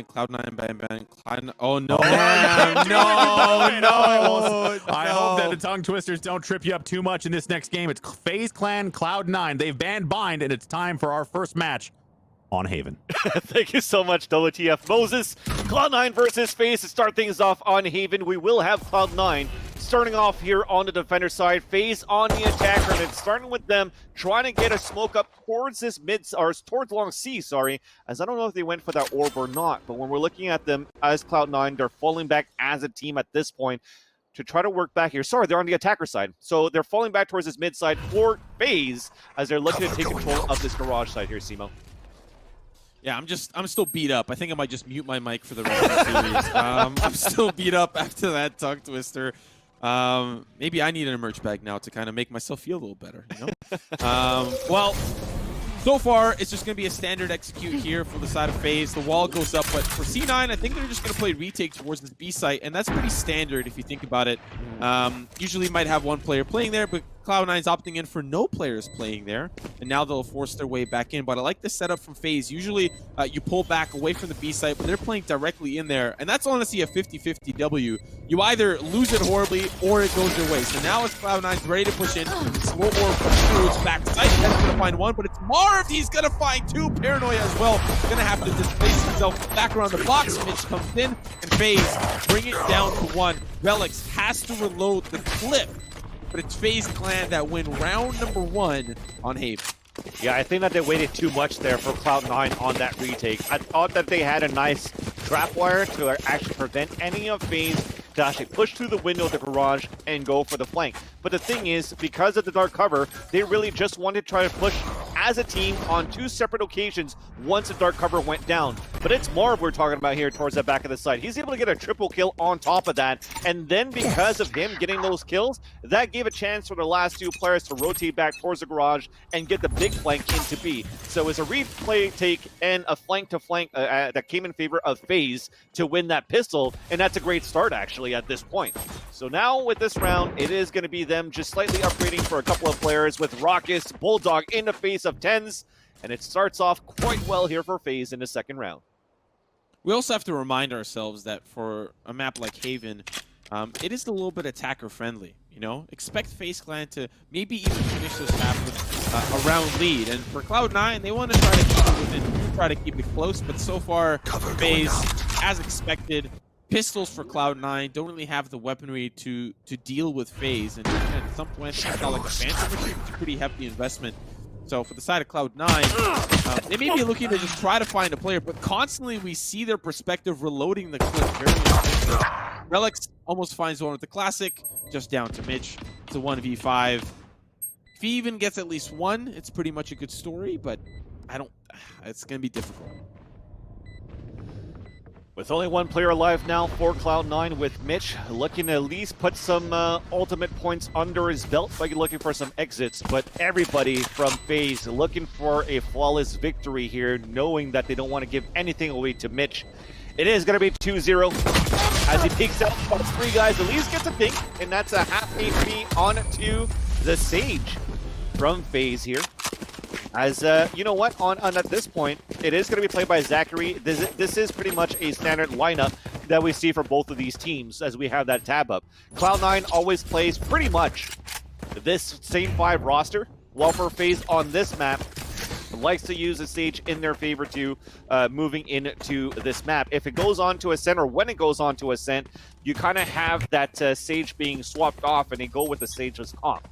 Cloud9 ban. Oh no! No. I hope that the tongue twisters don't trip you up too much in this next game. It's FaZe Clan Cloud9. They've banned Bind, and it's time for our first match on Haven. Thank you so much, Wtfmoses. Cloud9 versus FaZe to start things off on Haven. We will have Cloud9 starting off here on the defender side. FaZe on the attacker, and it's starting with them trying to get a smoke up towards this towards long C, sorry, as I don't know if they went for that orb or not, but when we're looking at them as Cloud9, they're falling back as a team at this point to try to work back here. Sorry, they're on the attacker side. So they're falling back towards this mid side for FaZe as they're looking to take control of this garage side here, Simo. Yeah, I'm still beat up. I think I might just mute my mic for the rest of the series. I'm still beat up after that tongue twister. Maybe I need an emerge bag now to kind of make myself feel a little better, you know? Well, so far, it's just going to be a standard execute here for the side of FaZe. The wall goes up, but for C9, I think they're just going to play retake towards this B site, and that's pretty standard if you think about it. Usually might have one player playing there, but Cloud9's opting in for no players playing there, and now they'll force their way back in. But I like this setup from FaZe. Usually, you pull back away from the B site, but they're playing directly in there, and that's honestly a 50-50 W. You either lose it horribly, or it goes your way. So now it's Cloud9's ready to push in. Slow orb through its back site. That's going to find one, but it's Marved. He's going to find two. Paranoia as well. Going to have to displace himself back around the box. Mitch comes in, and FaZe bring it down to one. Relyks has to reload the clip, but it's FaZe Clan that win round number 1 on Haven. Yeah, I think that they waited too much there for Cloud9 on that retake. I thought that they had a nice trap wire to actually prevent any of FaZe to actually push through the window of the garage and go for the flank. But the thing is, because of the dark cover, they really just wanted to try to push as a team on 2 separate occasions once the dark cover went down. But it's Marv we're talking about here towards the back of the site. He's able to get a triple kill on top of that, and then because of him getting those kills, that gave a chance for the last 2 players to rotate back towards the garage and get the big flank into B. So it's a replay take and a flank to flank that came in favor of FaZe to win that pistol, and that's a great start actually at this point. So now with this round, it is going to be them just slightly upgrading for a couple of players with Rawkus, Bulldog in the face of Tenz, and it starts off quite well here for FaZe in the second round. We also have to remind ourselves that for a map like Haven, it is a little bit attacker friendly. You know, expect FaZe Clan to maybe even finish this map with a round lead. And for Cloud9, they want to try to keep it within, try to keep it close. But so far, FaZe, as expected, pistols for Cloud9 don't really have the weaponry to deal with FaZe. And at some point, I felt like a Phantom, which is a pretty hefty investment. So for the side of Cloud9, they may be looking to just try to find a player, but constantly we see their perspective reloading the clip very effective. Relyks almost finds one with the classic, just down to Mitch. It's a 1v5. If he even gets at least one, it's pretty much a good story, but it's going to be difficult. With only 1 player alive now for Cloud9, with Mitch looking to at least put some ultimate points under his belt by looking for some exits, but everybody from FaZe looking for a flawless victory here, knowing that they don't want to give anything away to Mitch. It is going to be 2-0 as he peeks out 3 guys. At least gets a dink, and that's a half HP onto the Sage from FaZe here. As you know what, at this point, it is going to be played by zachareeee. This is pretty much a standard lineup that we see for both of these teams as we have that tab up. Cloud9 always plays pretty much this same 5 roster, while for FaZe on this map, likes to use the Sage in their favor to moving into this map. If it goes on to Ascent, or when it goes on to Ascent, you kind of have that Sage being swapped off, and they go with the Sage as comp.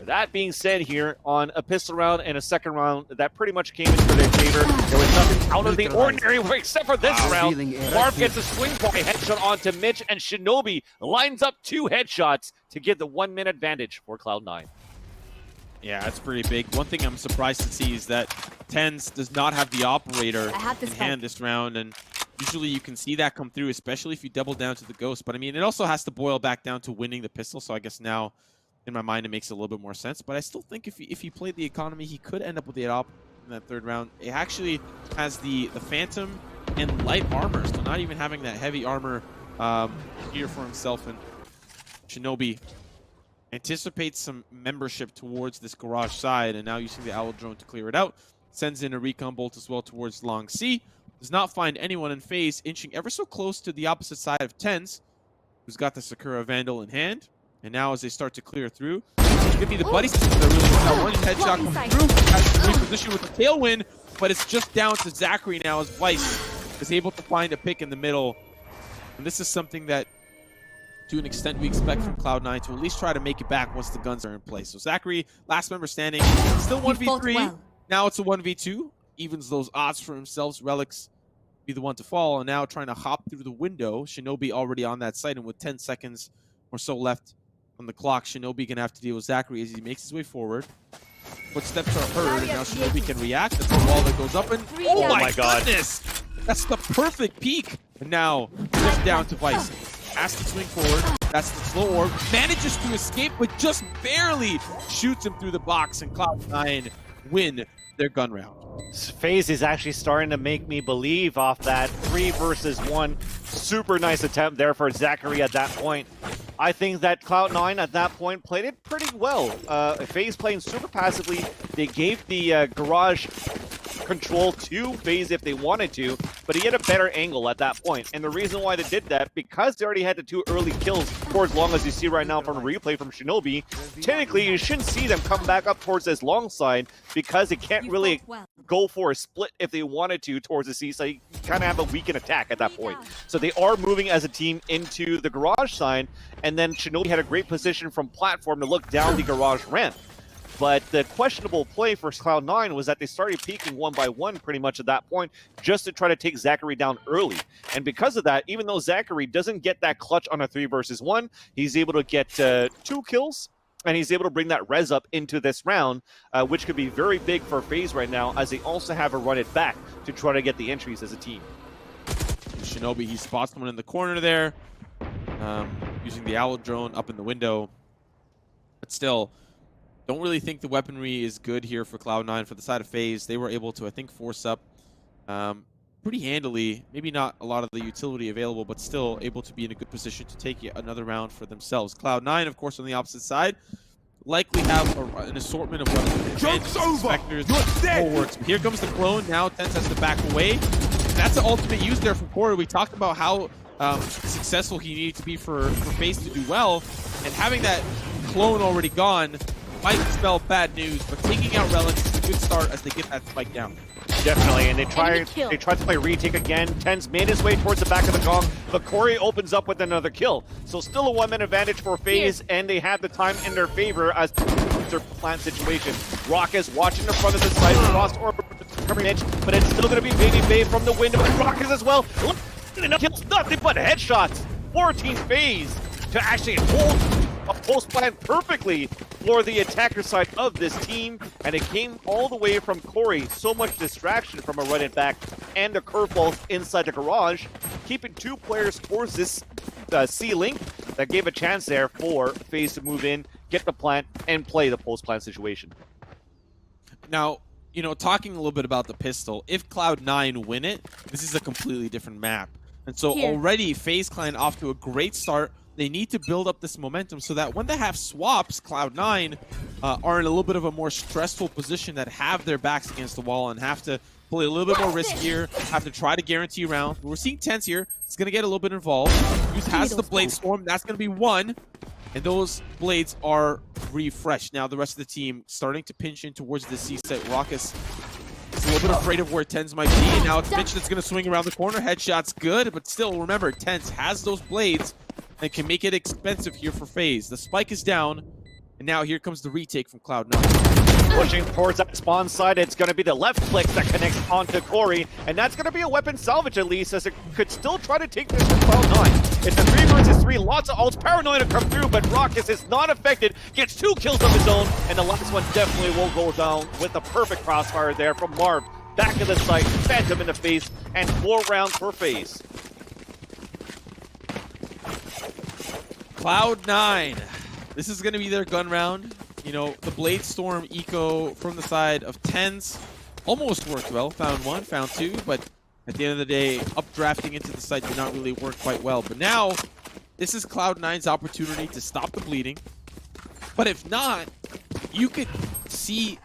That being said, here on a pistol round and a second round, that pretty much came into their favor. There was nothing out of the ordinary except for this round. Marv gets a swing by headshot onto Mitch, and Shinobi lines up 2 headshots to get the 1-minute advantage for Cloud9. Yeah, that's pretty big. One thing I'm surprised to see is that Tenz does not have the operator in hand this round, and usually you can see that come through, especially if you double down to the Ghost. But I mean, it also has to boil back down to winning the pistol, so I guess now, in my mind, it makes a little bit more sense. But I still think if he played the economy, he could end up with the op in that third round. It actually has the Phantom and light armor, so not even having that heavy armor here for himself. And Shinobi anticipates some membership towards this garage side, and now using the Owl drone to clear it out. Sends in a recon bolt as well towards long C. does not find anyone in FaZe, inching ever so close to the opposite side of Tenz, who's got the Sakura Vandal in hand. And now as they start to clear through, it's going to be the buddy system that really works out. One headshot comes through, has to reposition with the tailwind, but it's just down to zachareeee now as Vice is able to find a pick in the middle. And this is something that, to an extent, we expect from Cloud9 to at least try to make it back once the guns are in place. So zachareeee, last member standing, still 1v3. Well. Now it's a 1v2. Evens those odds for themselves. Relyks be the one to fall. And now trying to hop through the window. Shinobi already on that site. And with 10 seconds or so left on the clock, Shinobi going to have to deal with zachareeee as he makes his way forward. Footsteps are heard. And now Shinobi can react. That's the wall that goes up. And oh my God. goodness! That's the perfect peak. And now just down to Vice. Has to swing forward. That's the slow orb. Manages to escape, but just barely shoots him through the box. And Cloud9 win their gun round. FaZe is actually starting to make me believe off that 3 versus 1. Super nice attempt there for zachareeee at that point. I think that Cloud9 at that point played it pretty well. FaZe playing super passively. They gave the garage control to FaZe if they wanted to, but he had a better angle at that point. And the reason why they did that, because they already had the 2 early kills for as long as you see right now from a replay from Shinobi, technically you shouldn't see them come back up towards this long side because they can't really go for a split if they wanted to towards the C side. You kind of have a weakened attack at that point. So they are moving as a team into the garage side, and then Shinobi had a great position from platform to look down the garage ramp. But the questionable play for Cloud9 was that they started peeking 1 by 1 pretty much at that point just to try to take zachareeee down early. And because of that, even though zachareeee doesn't get that clutch on a 3 versus 1, he's able to get 2 kills, and he's able to bring that res up into this round, which could be very big for FaZe right now, as they also have to run it back to try to get the entries as a team. Shinobi, he spots someone in the corner there, using the owl drone up in the window. But still, don't really think the weaponry is good here for Cloud9. For the side of FaZe, they were able to, I think, force up pretty handily. Maybe not a lot of the utility available, but still able to be in a good position to take another round for themselves. Cloud9, of course, on the opposite side, likely have an assortment of weapons. Joke's over! Specters, You're dead! whole works. Here comes the clone. Now Tenz has to back away. That's an ultimate use there from Corey. We talked about how successful he needed to be for FaZe to do well, and having that clone already gone might spell bad news, but taking out Relyks is a good start as they get that spike down. Definitely, and they tried to play retake again. Tenz made his way towards the back of the gong, but Corey opens up with another kill. So still a 1-man advantage for FaZe, and they have the time in their favor as their plant situation. Rawkus watching the front of the site, cross orb coming Mitch, but it's still going to be babybay from the window, and Rawkus as well. Kills nothing but headshots. 14 FaZe to actually hold a post plan perfectly for the attacker side of this team, and it came all the way from Corey. So much distraction from a run it back and a curveball inside the garage, keeping 2 players towards this C-link that gave a chance there for FaZe to move in, get the plant, and play the post plant situation. Now, you know, talking a little bit about the pistol, if Cloud9 win it, this is a completely different map. And so already FaZe Clan off to a great start. They need to build up this momentum so that when they have swaps, Cloud9 are in a little bit of a more stressful position, that have their backs against the wall and have to play a little bit more riskier, have to try to guarantee round. We're seeing Tenz here. It's going to get a little bit involved. Use has the Blade Storm. That's going to be 1. And those blades are refreshed. Now the rest of the team starting to pinch in towards the C site. Rawkus is a little bit afraid of where Tenz might be. And now it's Mitch that's going to swing around the corner. Headshot's good, but still, remember, Tenz has those blades and can make it expensive here for FaZe. The spike is down, and now here comes the retake from Cloud9. Pushing towards that spawn side, it's going to be the left click that connects onto Corey, and that's going to be a weapon salvage at least, as it could still try to take this from Cloud9. It's a 3 versus 3, lots of ults, paranoia to come through, but Rawkus is not affected, gets 2 kills of his own, and the last one definitely will go down with the perfect crossfire there from Marved. Back of the site, phantom in the face, and 4 rounds for FaZe. Cloud9, this is going to be their gun round. You know, the Blade Storm eco from the side of Tenz almost worked well. Found 1, found 2, but at the end of the day, updrafting into the site did not really work quite well. But now, this is Cloud9's opportunity to stop the bleeding. But if not, you could see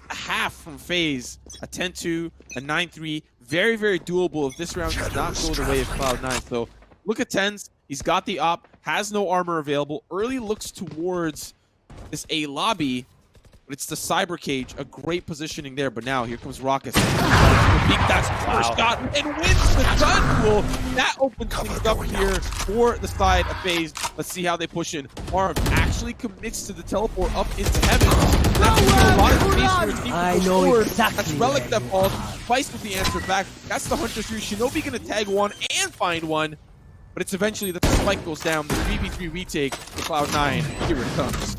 a half from FaZe, a 10-2, a 9-3, very, very doable if this round does not go the way of Cloud9. So look at Tenz. He's got the op, has no armor available. Early looks towards this A lobby, but it's the cyber cage. A great positioning there. But now here comes Rawkus. That's first shot and wins the gun duel. That opens things up here for the side of FaZe. Let's see how they push in. Marved actually commits to the teleport up into heaven. That's a lot of space for his team to go forward. That's Relyks that falls. Twice with the answer back. That's the Hunter 3. Shinobi gonna tag one and find one. But it's eventually that the spike goes down. The 3v3 retake for Cloud9. Here it comes.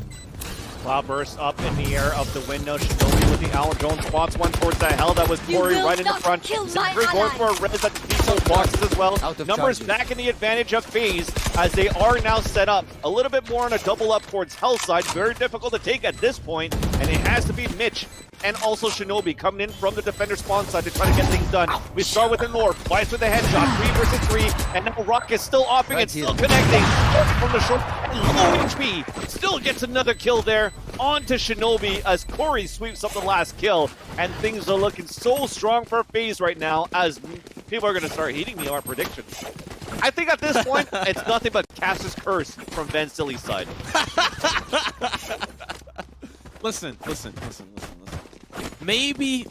Cloud burst up in the air of the window. Shinobi with the Owl Jones spots one towards the hell. That was Corey right in the front. Zachary going for a res at the people boxes as well. Numbers back in the advantage of FaZe as they are now set up. A little bit more on a double up towards Hell side. Very difficult to take at this point, and it has to be Mitch and also Shinobi coming in from the defender spawn side to try to get things done. We start with the North, Vice with a headshot, 3 versus 3, and now Rawkus still offing and still connecting. From the short, low HP, still gets another kill there. On to Shinobi as Corey sweeps up the last kill, and things are looking so strong for FaZe right now as people are going to start hating me on our predictions. I think at this point, it's nothing but Cass's curse from Vansilli's side. Listen. Maybe,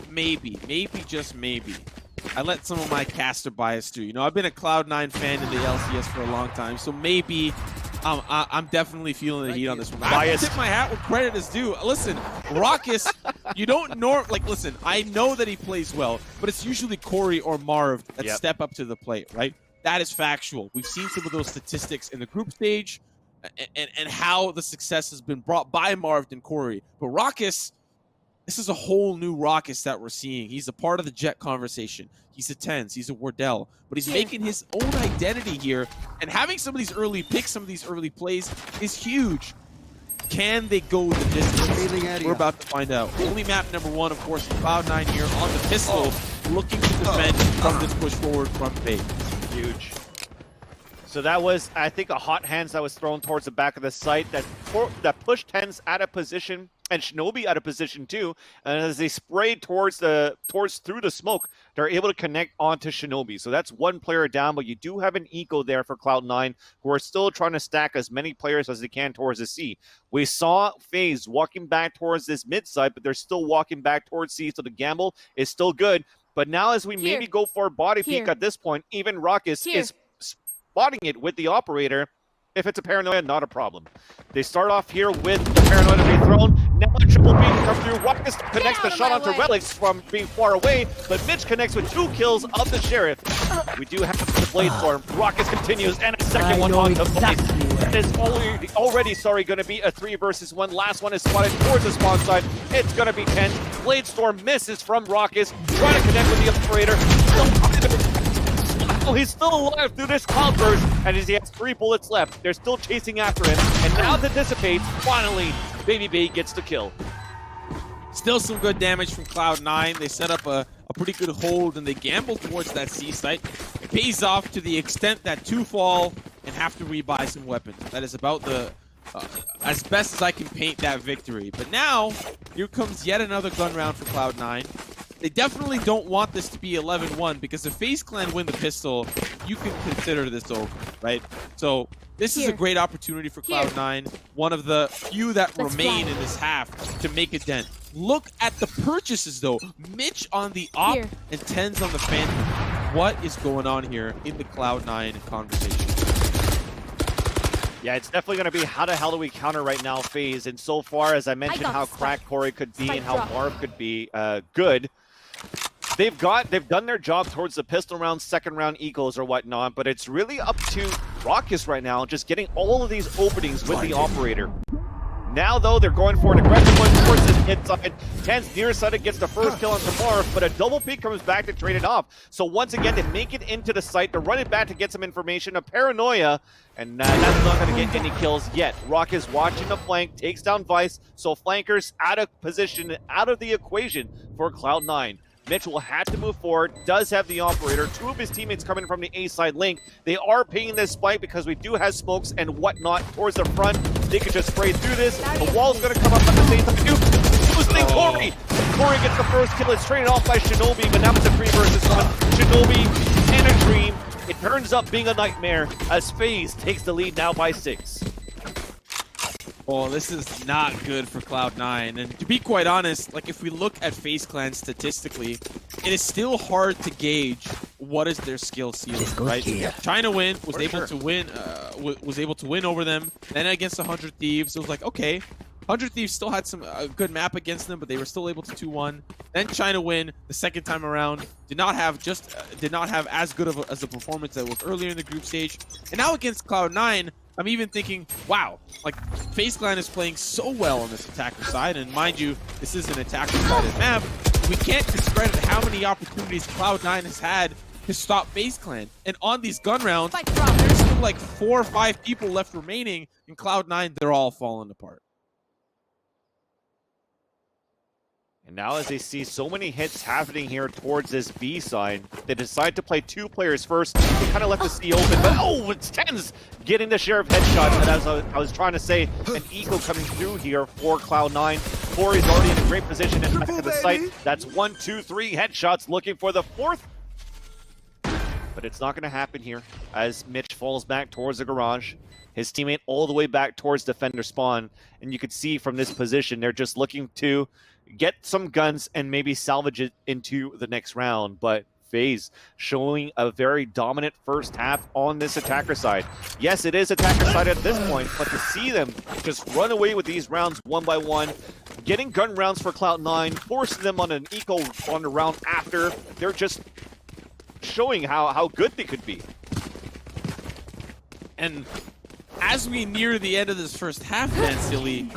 just maybe, I let some of my caster bias through. You know, I've been a Cloud9 fan in the LCS for a long time, so maybe I'm definitely feeling the heat on this one. I tip my hat with credit is due. Listen, Rawkus, you don't listen, I know that he plays well, but it's usually Corey or Marved that step up to the plate, right? That is factual. We've seen some of those statistics in the group stage and how the success has been brought by Marved and Corey. But Rawkus, this is a whole new Rawkus that we're seeing. He's a part of the Jet conversation. He's a Tenz, he's a Wardell, but he's making his own identity here. And having some of these early picks, some of these early plays is huge. Can they go the distance? We're about to find out. Only map number 1, of course, Cloud9 here on the pistol, looking to defend from this push forward from FaZe. Huge. So that was, I think, a hot hands that was thrown towards the back of the site that pushed Tenz out of position and Shinobi out of position too. And as they sprayed through the smoke, they're able to connect onto Shinobi. So that's one player down, but you do have an eco there for Cloud9 who are still trying to stack as many players as they can towards the C. We saw FaZe walking back towards this mid side, but they're still walking back towards C, so the gamble is still good. But now as we maybe go for a body peek at this point, even Rawkus is spotting it with the operator. If it's a paranoia, not a problem. They start off here with the paranoia to be thrown. Now a triple beam comes through. Rawkus connects the shot onto Relyks from being far away, but Mitch connects with 2 kills of the Sheriff. We do have the blade storm. Rawkus continues, and a second one onto Vice. That is already going to be a 3 versus 1. Last one is spotted towards the spawn side. It's going to be Tenz. Blade storm misses from Rawkus, trying to connect with the operator. Oh, he's still alive through this cloud burst, and as he has 3 bullets left, they're still chasing after him. And now that dissipates, finally, babybay gets the kill. Still some good damage from Cloud9. They set up a pretty good hold, and they gamble towards that C site. It pays off to the extent that 2 fall and have to rebuy some weapons. That is about the as best as I can paint that victory. But now, here comes yet another gun round for Cloud9. They definitely don't want this to be 11-1 because if FaZe Clan win the pistol, you can consider this over, right? So this is a great opportunity for Cloud9, one of the few that remain in this half to make a dent. Look at the purchases though. Mitch on the op and Tenz on the Phantom. What is going on here in the Cloud9 conversation? Yeah, it's definitely going to be how the hell do we counter right now, FaZe. And so far, as I mentioned, how cracked Corey could be and how Marv could be good. They've done their job towards the pistol round, second round ecos or whatnot, but it's really up to Rawkus right now, just getting all of these openings with the operator. Now, though, they're going for an aggressive one towards this hit side. Tenz nearsighted gets the first kill on Marv, but a double peek comes back to trade it off. So once again, they make it into the site. They're running back to get some information. A paranoia, and that's not going to get any kills yet. Rawkus watching the flank, takes down Vice, so flankers out of position, out of the equation for Cloud9. Mitch will have to move forward, does have the operator. 2 of his teammates coming from the A side link. They are paying this spike because we do have smokes and whatnot towards the front. They could just spray through this. The wall's going to come up at the same time. Boosting Corey. Corey gets the first kill. It's traded off by Shinobi, but now it's a 3 versus 1. Shinobi and a dream. It turns up being a nightmare as FaZe takes the lead now by 6. Well, this is not good for Cloud9. And to be quite honest, like if we look at FaZe Clan statistically, it is still hard to gauge what is their skill ceiling, right? China Win was able to win, was able to win over them. Then against 100 Thieves, it was like, okay, 100 Thieves still had some good map against them, but they were still able to 2-1. Then China Win the second time around did not have as good of as a performance that was earlier in the group stage. And now against Cloud9, I'm even thinking, wow, like FaZe Clan is playing so well on this attacker side, and mind you, this is an attacker-sided map. We can't discredit how many opportunities Cloud9 has had to stop FaZe Clan. And on these gun rounds, there's still like 4 or 5 people left remaining, and Cloud9, they're all falling apart. And now as they see so many hits happening here towards this B side, they decide to play 2 players first. They kind of left the C open, but oh, it's Tenz getting the share of headshots. And as I was trying to say, an eco coming through here for Cloud9. Corey's already in a great position at the site. That's 1, 2, 3 headshots looking for the 4th. But it's not going to happen here as Mitch falls back towards the garage. His teammate all the way back towards defender spawn. And you could see from this position, they're just looking to get some guns and maybe salvage it into the next round. But FaZe showing a very dominant first half on this attacker side. Yes, it is attacker side at this point, but to see them just run away with these rounds one by one, getting gun rounds for Cloud9, forcing them on an eco on the round after, they're just showing how good they could be. And as we near the end of this first half, Vansilli,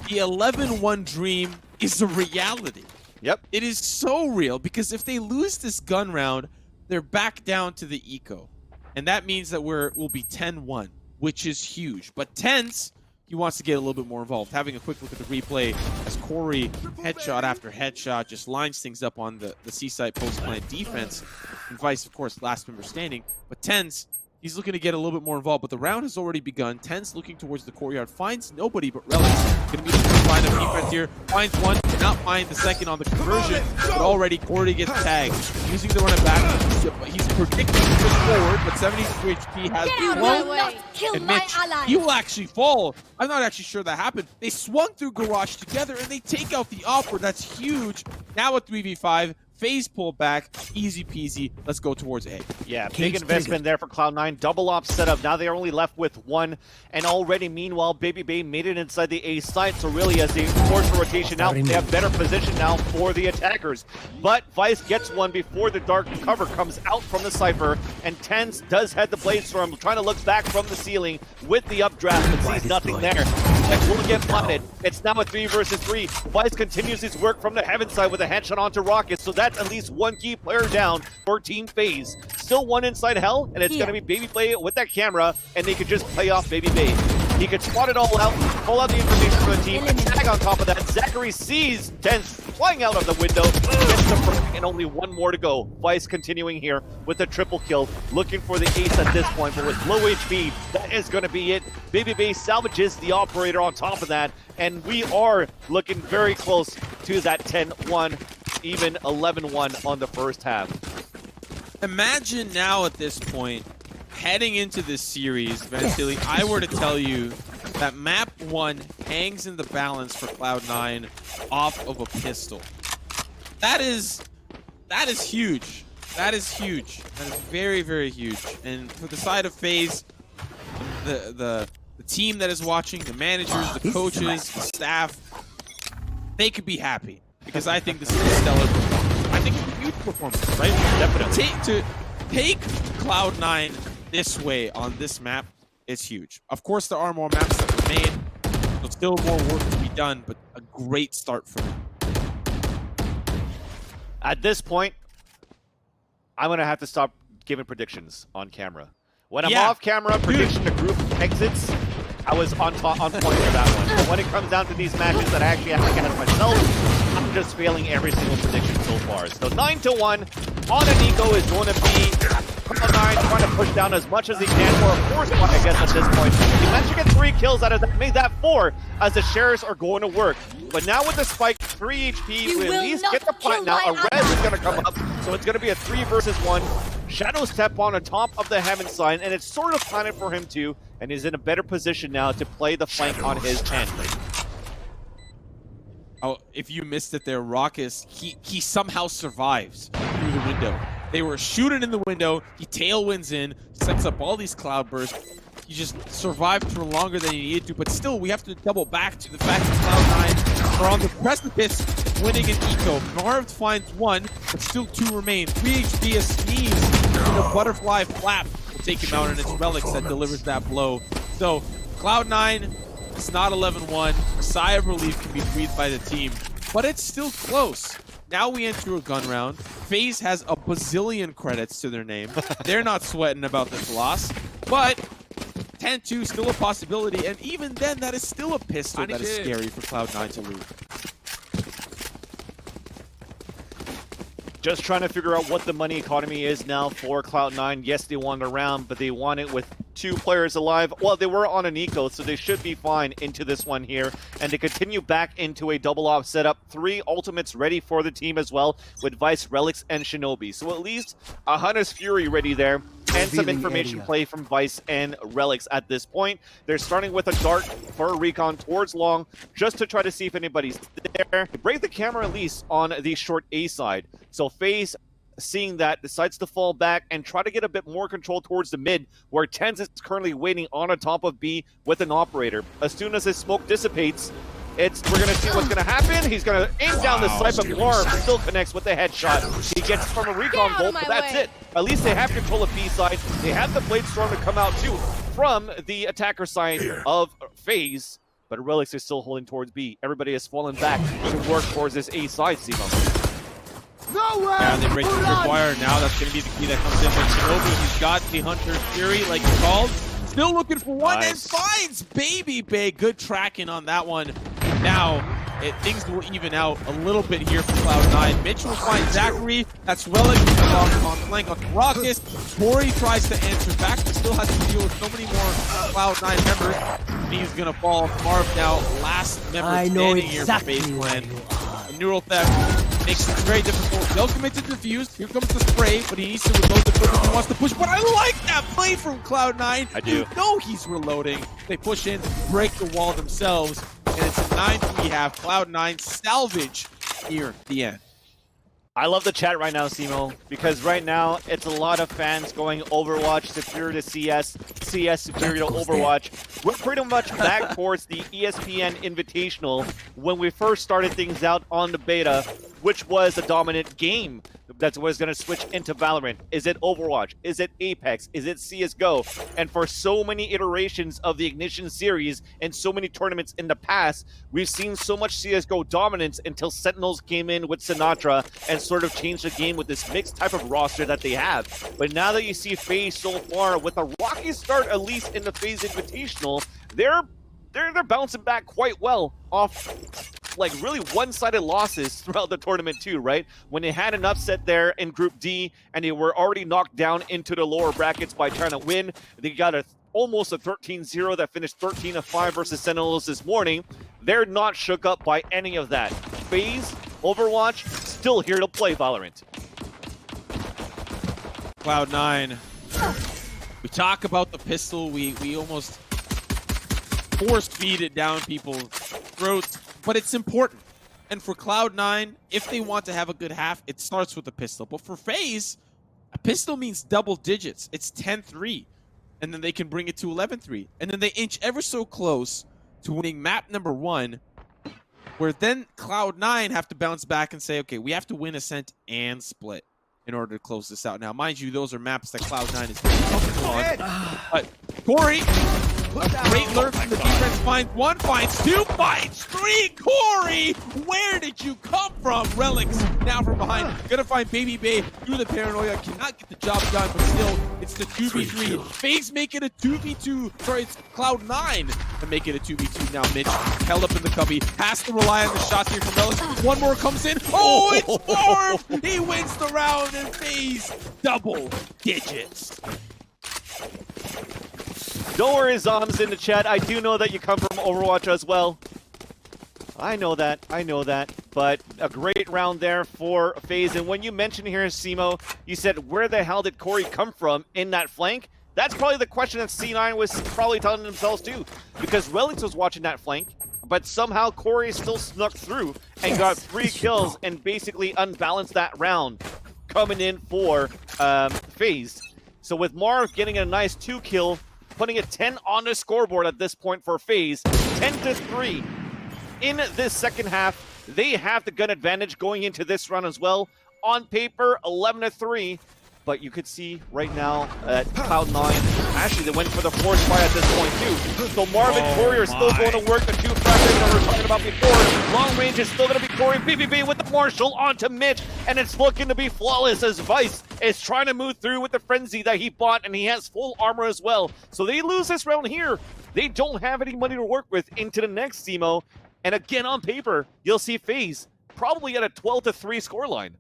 the 11-1 dream is a reality. Yep. It is so real because if they lose this gun round, they're back down to the eco. And that means that we'll be 10-1, which is huge. But Tenz, he wants to get a little bit more involved. Having a quick look at the replay as Corey, headshot after headshot, just lines things up on the C-site post-plant defense. And Vice, of course, last member standing. But Tenz, he's looking to get a little bit more involved, but the round has already begun. Tenz looking towards the courtyard, finds nobody but Relyks. Gonna be the first line of defense here. Finds one, cannot find the second on the conversion, but already Corey gets tagged. Using the run it back, he's predicting to push forward, but 72 HP has been low. And Mitch, he will actually fall. I'm not actually sure that happened. They swung through garage together and they take out the offer. That's huge. Now a 3v5. FaZe pull back, easy peasy. Let's go towards A. Yeah, big investment there for Cloud9. Double op setup. Now they're only left with 1. And already, meanwhile, babybay made it inside the A site. So really, as they force the rotation out, they have better position now for the attackers. But Vice gets one before the dark cover comes out from the Cypher. And Tenz does head the Bladestorm, trying to look back from the ceiling with the updraft, but sees nothing there. And will get plotted. It's now a 3 versus 3. Vice continues his work from the heaven side with a headshot onto Rawkus. So that's at least 1 key player down for Team FaZe. Still 1 inside Hell, and it's going to be babybay with that camera, and they could just play off babybay. He could spot it all out, pull out the information from the team, and tag on top of that. Zachareeee sees Tenz flying out of the window, gets the frag, and only 1 more to go. Vice continuing here with a triple kill, looking for the ace at this point, but with low HP, that is going to be it. babybay salvages the operator on top of that, and we are looking very close to that 10-1, even 11-1 on the first half. Imagine now at this point, heading into this series, Vansilli, I were to tell you that map 1 hangs in the balance for Cloud9 off of a pistol. That is huge. That is huge. That is very, very huge. And for the side of FaZe, the team that is watching, the managers, the coaches, the staff, they could be happy because I think this is a stellar performance. I think it's a huge performance, right? Definitely. To take Cloud9 this way on this map is huge. Of course, there are more maps that remain. There's still more work to be done, but a great start for them. At this point, I'm going to have to stop giving predictions on camera. When I'm off camera, prediction the group exits, I was on point for that one. But when it comes down to these matches that I actually have to get myself, I'm just failing every single prediction so far. So 9-1 on an eco is going to be Cloud9 trying to push down as much as he can for a 4 spot, I guess, at this point. He managed to get 3 kills out of that, made that 4 as the shares are going to work. But now with the spike, 3 HP, we at least get the plant now. A res is going to come up. So it's going to be a 3 versus 1. Shadow step on top of the heaven sign, and it's sort of planned for him to, and he's in a better position now to play the flank on his end. Oh, if you missed it there, Rawkus, he somehow survives through the window. They were shooting in the window, he tailwinds in, sets up all these cloud bursts. He just survived for longer than he needed to, but still, we have to double back to the fact that Cloud9 are on the precipice of winning an eco. Marved finds 1, but still 2 remain. 3 HP, a sneeze, and a butterfly flap will take him out, and it's Relyks that delivers that blow. So, Cloud9, it's not 11-1. A sigh of relief can be breathed by the team, but it's still close. Now we enter a gun round. FaZe has a bazillion credits to their name. They're not sweating about this loss, but 10-2 still a possibility, and even then, that is still a pistol that is scary for Cloud9 to lose. Just trying to figure out what the money economy is now for Cloud9. Yes, they won the round, but they won it with 2 players alive. Well, they were on an eco, so they should be fine into this one here. And they continue back into a double op setup. 3 ultimates ready for the team as well, with Vice, Relyks, and Shinobi. So at least a Hunter's Fury ready there. And some information play from Vice and Relyks at this point. They're starting with a dart for a recon towards long, just to try to see if anybody's there. They break the camera at least on the short A side. So FaZe, seeing that, decides to fall back and try to get a bit more control towards the mid, where Tenz is currently waiting on a top of B with an operator. As soon as his smoke dissipates, we're going to see what's going to happen. He's going to aim down the snipe, but Marved still connects with the headshot. He gets from a recon bolt, but that's it. At least they have control of B side. They have the Blade Storm to come out too from the attacker side of FaZe, but Relyks is still holding towards B. Everybody has fallen back to work towards this A side, Simo. Yeah, they break the wire now. That's going to be the key that comes in. But Shinobi, he's got the Hunter's Fury, like he called. Still looking for one and finds babybay. Good tracking on that one. Now, things will even out a little bit here for Cloud9. Mitch will find zachareeee. That's Relyks on flank on Rawkus. Tori tries to answer back, but still has to deal with so many more Cloud9 members. And he's going to fall. Marved now, last member standing here for FaZe Clan. Neural theft makes it very difficult. They'll commit to defuse. Here comes the spray, but he needs to reload the quick if he wants to push. But I like that play from Cloud9. I do. You know he's reloading. They push in, break the wall themselves, and it's a 9-3 half. Cloud9 salvage near the end. I love the chat right now, Simo, because right now it's a lot of fans going Overwatch superior to CS, CS superior to Overwatch. We're pretty much back towards the ESPN Invitational when we first started things out on the beta, which was a dominant game that was going to switch into Valorant. Is it Overwatch? Is it Apex? Is it CSGO? And for so many iterations of the Ignition series and so many tournaments in the past, we've seen so much CSGO dominance until Sentinels came in with Sinatra and sort of changed the game with this mixed type of roster that they have. But now that you see FaZe so far with a rocky start, at least in the FaZe Invitational, they're bouncing back quite well off like really one-sided losses throughout the tournament too, right? When they had an upset there in Group D and they were already knocked down into the lower brackets by trying to win, they got almost a 13-0 that finished 13-5 versus Sentinels this morning. They're not shook up by any of that. FaZe, Overwatch, still here to play Valorant. Cloud9. We talk about the pistol, we almost force feed it down people's throats, but it's important. And for Cloud9, if they want to have a good half, it starts with a pistol. But for FaZe, a pistol means double digits. It's 10-3. And then they can bring it to 11-3. And then they inch ever so close to winning map number 1, where then Cloud9 have to bounce back and say, okay, we have to win Ascent and Split in order to close this out. Now, mind you, those are maps that Cloud9 is very comfortable on. But Corey, a great lurk from the defense, finds 1, finds 2, finds 3. Corey, where did you come from? Relyks now from behind, gonna find babybay through the paranoia, cannot get the job done, but still, it's the 2v3. FaZe make it a 2v2, sorry, it's Cloud9 to make it a 2v2. Now Mitch, held up in the cubby, has to rely on the shots here from Relyks. One more comes in, oh, it's Marved! He wins the round, and FaZe double digits. Don't worry, Zoms in the chat. I do know that you come from Overwatch as well. I know that. But But a great round there for FaZe. And when you mentioned here, Simo, you said, where the hell did Corey come from in that flank? That's probably the question that C9 was probably telling themselves too. Because Relyks was watching that flank, but somehow Corey still snuck through and got 3 kills and basically unbalanced that round coming in for FaZe. So with Marv getting a nice 2 kill, putting a 10 on the scoreboard at this point for FaZe, 10-3 in this second half. They have the gun advantage going into this run as well. On paper, 11-3, but you could see right now at Cloud9, actually they went for the force fire at this point too. So Marvin and Corey are still going to work the 2 fragments that we were talking about before. Long range is still going to be Corey. babybay with the Marshall onto Mitch, and it's looking to be flawless as Vice is trying to move through with the frenzy that he bought, and he has full armor as well. So they lose this round here. They don't have any money to work with into the next Simo. And again, on paper, you'll see FaZe probably at a 12-3 scoreline.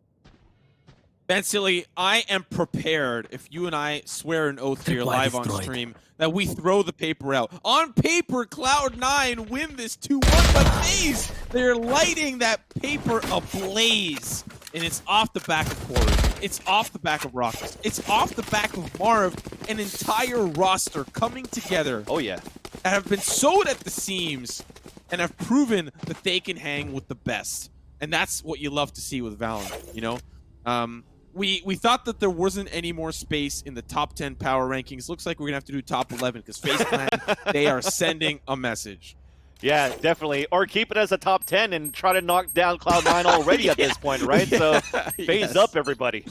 Vansilli, I am prepared if you and I swear an oath here live on stream that we throw the paper out. On paper, Cloud9 win this 2-1, but FaZe, they're lighting that paper ablaze. And it's off the back of Corey. It's off the back of Rawkus. It's off the back of Marved. An entire roster coming together. Oh, yeah. That have been sewed at the seams and have proven that they can hang with the best. And that's what you love to see with Valorant, you know? We thought that there wasn't any more space in the top 10 power rankings. Looks like we're going to have to do top 11 because FaZe Clan, they are sending a message. Yeah, definitely. Or keep it as a top 10 and try to knock down Cloud9 already at this point, right? So FaZe up, everybody.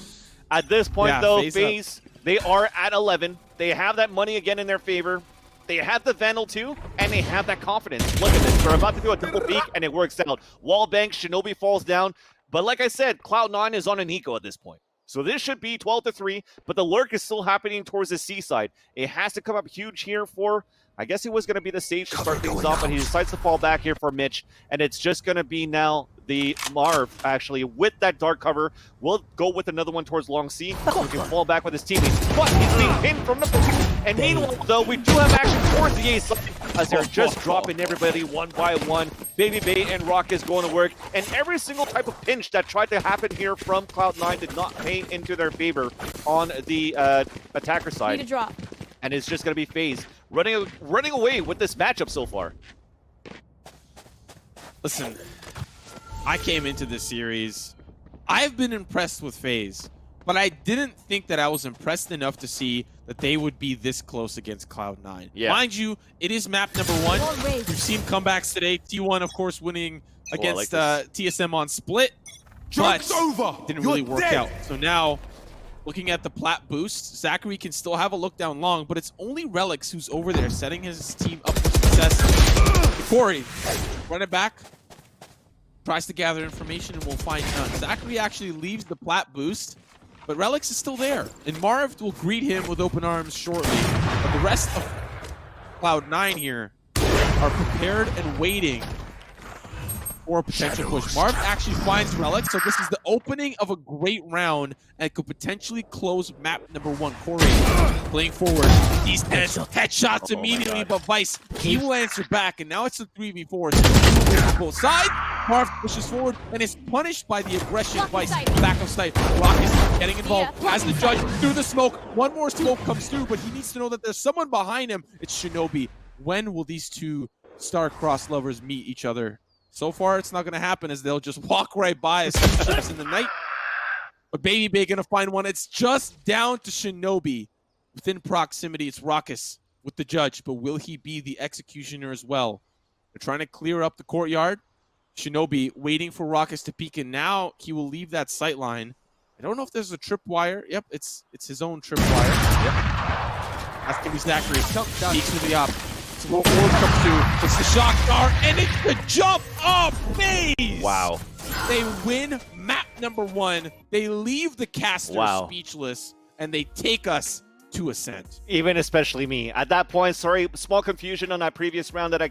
At this point, though, FaZe, they are at 11. They have that money again in their favor. They have the Vandal too, and they have that confidence. Look at this. They're about to do a double peek, and it works out. Wallbang, Shinobi falls down. But like I said, Cloud9 is on an eco at this point. So this should be 12-3, but the lurk is still happening towards the seaside. It has to come up huge here for, I guess it was going to be the Sage to start things off, but he decides to fall back here for Mitch, and it's just going to be now the Marv, actually, with that dark cover. We'll go with another one towards Long C. He can fall back with his teammates, but he's being pinned from the back. And meanwhile, though, we do have action towards the A side, as they're just dropping everybody one by one. babybay and Rawkus going to work, and every single type of pinch that tried to happen here from Cloud9 did not pay into their favor on the attacker side. Need to drop. And it's just going to be FaZe running away with this matchup so far. Listen, I came into this series. I've been impressed with FaZe, but I didn't think that I was impressed enough to see that they would be this close against Cloud9. Yeah. Mind you, it is map number 1. We've seen comebacks today. T1, of course, winning against TSM on split, but didn't really work out. So now, looking at the plat boost, zachareeee can still have a look down long, but it's only Relyks who's over there setting his team up for success. Corey, run it back. Tries to gather information and we'll find none. zachareeee actually leaves the plat boost, but Relyks is still there. And Marved will greet him with open arms shortly. But the rest of Cloud9 here are prepared and waiting for a potential push. Marved actually finds Relyks, so this is the opening of a great round and could potentially close map number 1. Corey playing forward. These headshots immediately, but Vice, he will answer back, and now it's a 3v4. So both sides. Marv pushes forward and is punished by the aggression. Vice back of sight. Rawkus getting involved as the judge through the smoke. One more smoke comes through, but he needs to know that there's someone behind him. It's Shinobi. When will these two star-crossed lovers meet each other? So far, it's not going to happen as they'll just walk right by as he chips in the night. But babybay going to find one. It's just down to Shinobi. Within proximity, it's Rawkus with the judge, but will he be the executioner as well? They're trying to clear up the courtyard. Shinobi waiting for Rawkus to peek in. Now he will leave that sight line. I don't know if there's a tripwire. Yep, it's his own tripwire. Yep. That's going to be zachareeee. Peeks to the op. So what forward comes to, it's the shock star, and it's the jump of FaZe! Wow. They win map number 1. They leave the caster speechless, and they take us to Ascent. Even especially me. At that point, sorry, small confusion on that previous round that I